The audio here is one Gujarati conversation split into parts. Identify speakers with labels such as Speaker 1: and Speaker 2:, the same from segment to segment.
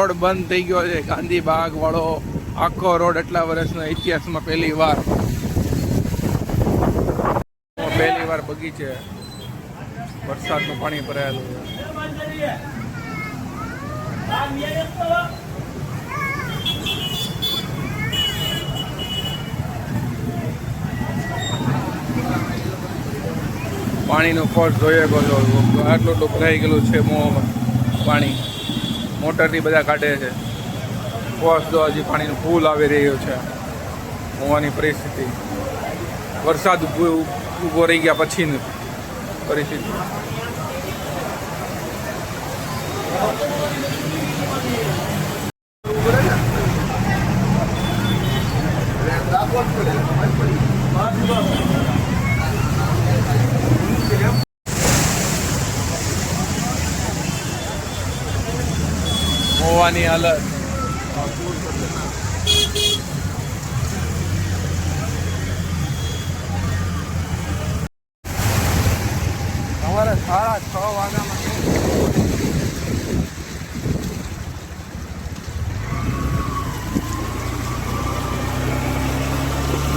Speaker 1: રોડ બંધ થઈ ગયો છે. ગાંધી બાગ વાળો આખો રોડ એટલા વર્ષના ઇતિહાસમાં પહેલી વાર બગીચે વરસાદનું પાણી ભરાયેલું છે. પાણીનું ફોર્સ જોઈએ બોલો આટલું તો ભરાઈ ગયેલું છે. પાણી મોટરથી બધા કાઢે છે. ફોર્સ તો હજી પાણીનું ફૂલ આવી રહ્યો છે. હોવાની પરિસ્થિતિ વરસાદ ઊભો રહી ગયા પછીની પરિસ્થિતિ. હોવાની હાલત સવારે 6:30 વાગ્યામાં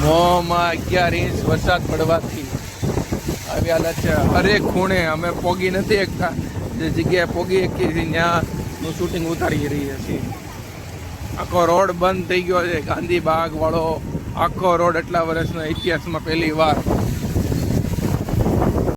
Speaker 1: મોમાં 11 ઇંચ વરસાદ પડવાથી આવી હાલત છે. હરેક ખૂણે અમે પોગી નથી એકતા. જે જગ્યાએ પોગી એકીએ છીએ ત્યાંનું શૂટિંગ ઉતારી રહીએ છીએ. આખો રોડ બંધ થઈ ગયો છે. ગાંધી બાગ વાળો આખો રોડ એટલા વર્ષના ઇતિહાસમાં પહેલી વાર